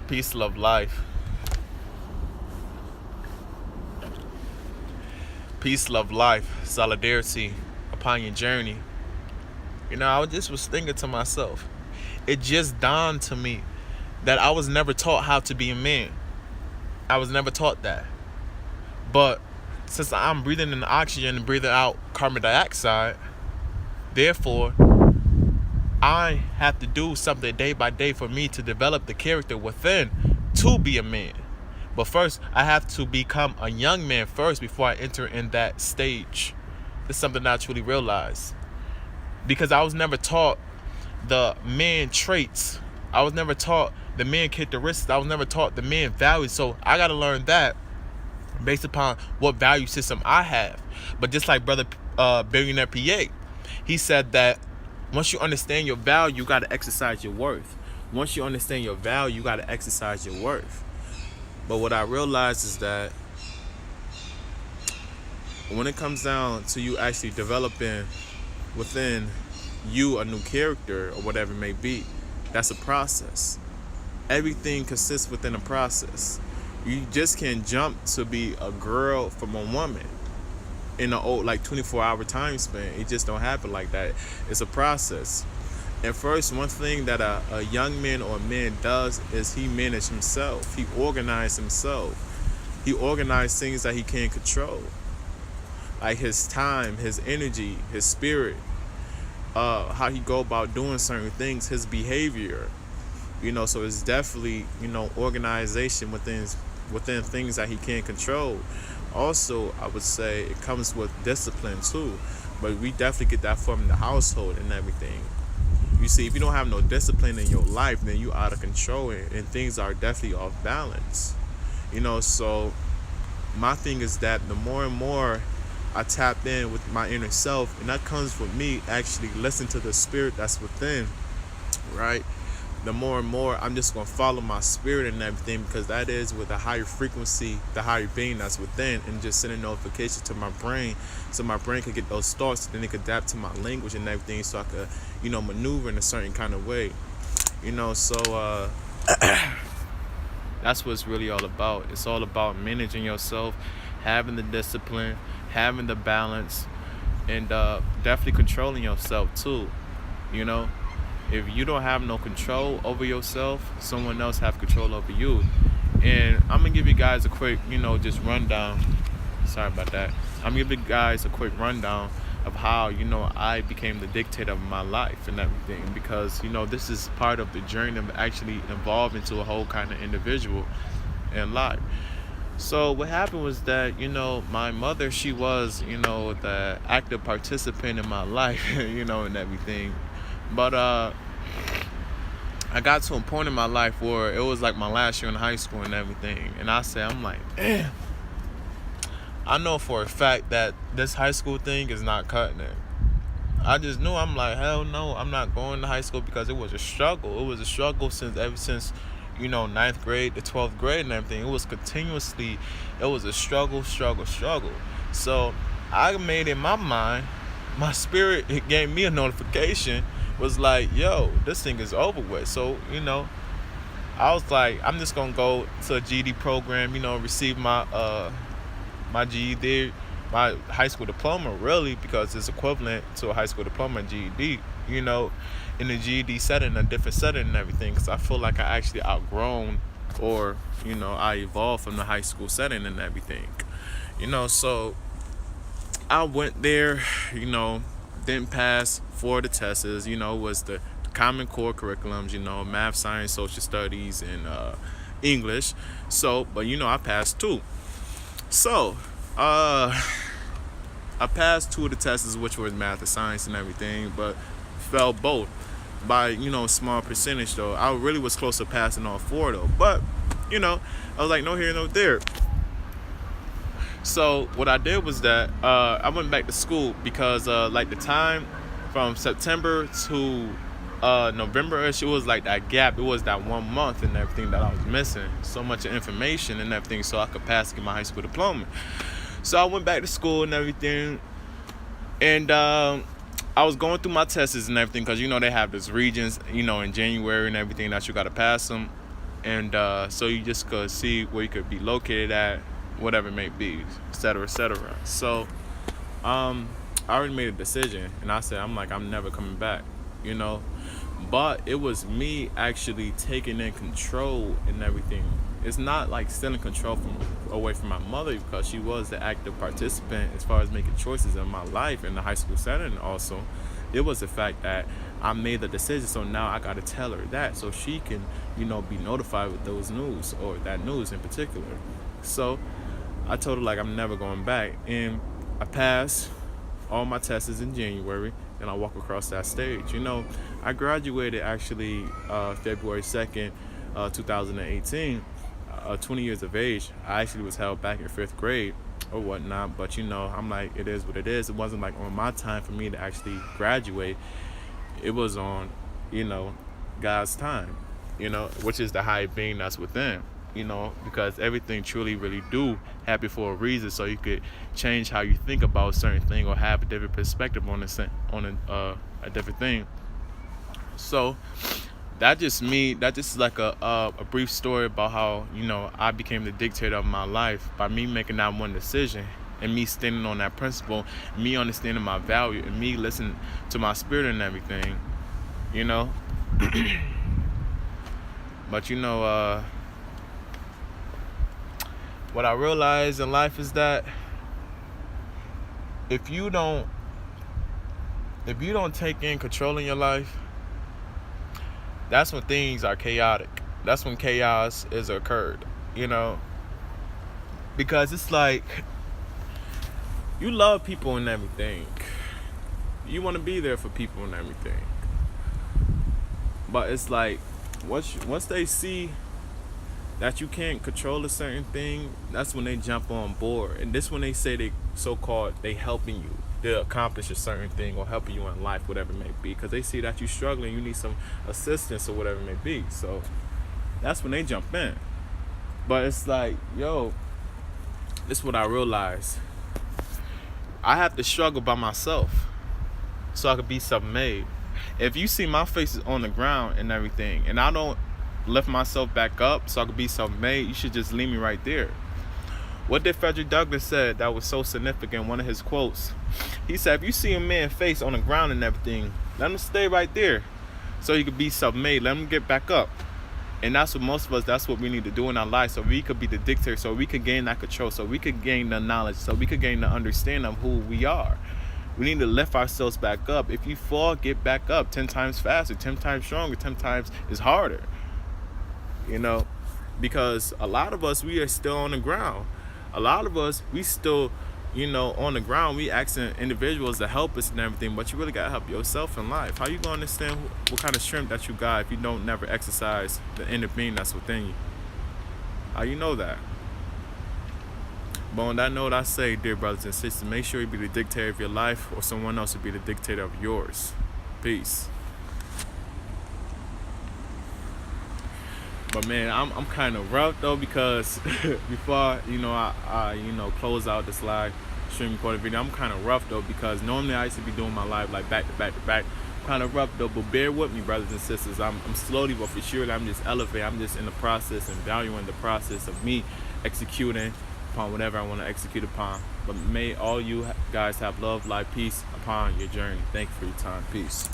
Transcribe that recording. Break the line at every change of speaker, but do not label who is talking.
Peace, love, life. Peace, love, life. Solidarity upon your journey. I just was thinking to myself, it just dawned to me that I was never taught how to be a man. I was never taught that. But since I'm breathing in oxygen and breathing out carbon dioxide, therefore, I have to do something day by day for me to develop the character within to be a man. But first, I have to become a young man first before I enter in that stage. It's something that I truly realized. Because I was never taught the man traits. I was never taught the man characteristics. I was never taught the man values. So I got to learn that based upon what value system I have. But just like brother Billionaire PA, he said that once you understand your value, you got to exercise your worth. Once you understand your value, you got to exercise your worth. But what I realized is that when it comes down to you actually developing within you a new character or whatever it may be, that's a process. Everything consists within a process. You just can't jump to be a girl from a woman in an old 24-hour time span. It just don't happen like that. It's a process. And first, one thing that a young man or a man does is he manages himself. He organizes himself. He organizes things that he can't control, like his time, his energy, his spirit, how he go about doing certain things, his behavior. So it's definitely organization within things that he can't control. Also, I would say it comes with discipline too, but we definitely get that from the household and everything. You see, if you don't have no discipline in your life, then you out of control and things are definitely off balance. So my thing is that the more and more I tap in with my inner self, and that comes with me actually listening to the spirit that's within, right? The more and more I'm just going to follow my spirit and everything, because that is with a higher frequency, the higher being that's within, and just sending notifications to my brain so my brain could get those thoughts, then it could adapt to my language and everything so I could, maneuver in a certain kind of way. So that's what it's really all about. It's all about managing yourself, having the discipline, having the balance, and definitely controlling yourself too. If you don't have no control over yourself, someone else have control over you. And I'm going to give you guys a quick, just rundown. Sorry about that. I'm going to give you guys a quick rundown of how, I became the dictator of my life and everything. Because, this is part of the journey of actually evolving to a whole kind of individual in life. So what happened was that, my mother, she was, the active participant in my life, and everything. But I got to a point in my life where it was like my last year in high school and everything. And I'm like, damn. I know for a fact that this high school thing is not cutting it. I just knew. I'm like, hell no, I'm not going to high school, because it was a struggle. It was a struggle ever since 9th grade to 12th grade and everything. It was continuously, it was a struggle. So I made in my mind, my spirit, it gave me a notification, was like, yo, this thing is over with. So, I was like, I'm just going to go to a GED program, receive my my GED, my high school diploma, really, because it's equivalent to a high school diploma and GED, in the GED setting, a different setting and everything, because I feel like I actually outgrown or, I evolved from the high school setting and everything. So I went there, didn't pass for the tests, was the common core curriculums, math, science, social studies, and English. So, but I passed two. So, I passed two of the tests, which was math and science and everything, but failed both by, a small percentage though. I really was close to passing all four though. But, I was like, no here, no there. So what I did was that I went back to school, because the time from September to November-ish, it was like that gap. It was that 1 month and everything that I was missing. So much information and everything so I could pass to get my high school diploma. So I went back to school and everything. And I was going through my tests and everything, because, they have these regions, in January and everything that you got to pass them. and so you just could see where you could be located at, whatever it may be, etc., etc. So I already made a decision, and I said I'm never coming back, you know. But it was me actually taking in control and everything. It's not like stealing control from away from my mother, because she was the active participant as far as making choices in my life in the high school setting. Also, it was the fact that I made the decision, so now I gotta tell her that so she can, be notified with those news, or that news in particular. So I told her I'm never going back, and I passed all my tests in January, and I walk across that stage. I graduated actually February 2nd, 2018, 20 years of age. I actually was held back in 5th grade or whatnot, but I'm like, it is what it is. It wasn't on my time for me to actually graduate. It was on, God's time, which is the high being that's within. Because everything truly really do happen for a reason, so you could change how you think about a certain thing, or have a different perspective on a different thing. So that just is like a brief story about how I became the dictator of my life by me making that one decision, and me standing on that principle, me understanding my value, and me listening to my spirit and everything. But what I realized in life is that if you don't take in control in your life, that's when things are chaotic. That's when chaos is occurred, because it's like you love people and everything. You want to be there for people and everything. But it's like once they see that you can't control a certain thing, that's when they jump on board. And this when they say they helping you to accomplish a certain thing, or helping you in life, whatever it may be, because they see that you're struggling, you need some assistance or whatever it may be. So that's when they jump in. But it's like, this is what I realized. I have to struggle by myself so I could be self-made. If you see my face is on the ground and everything, and I don't lift myself back up so I could be self-made, you should just leave me right there. What did Frederick Douglass said that was so significant? One of his quotes. He said, if you see a man's face on the ground and everything, let him stay right there so he could be self-made. Let him get back up. And that's what most of us, that's what we need to do in our life, so we could be the dictator, so we could gain that control, so we could gain the knowledge, so we could gain the understanding of who we are. We need to lift ourselves back up. If you fall, get back up 10 times faster, 10 times stronger, 10 times is harder. Because a lot of us, we are still on the ground. A lot of us, we still, on the ground. We asking individuals to help us and everything, but you really gotta help yourself in life. How you gonna understand what kind of strength that you got if you don't never exercise the inner being that's within you? How you know that? But on that note, I say, dear brothers and sisters, make sure you be the dictator of your life, or someone else will be the dictator of yours. Peace. But man, I'm kind of rough though, because before I close out this live stream recorded video, I'm kind of rough though, because normally I used to be doing my live back to back to back. Kind of rough though, but bear with me, brothers and sisters. I'm slowly but for sure, I'm just elevating. I'm just in the process and valuing the process of me executing upon whatever I want to execute upon. But may all you guys have love, life, peace upon your journey. Thank you for your time. Peace.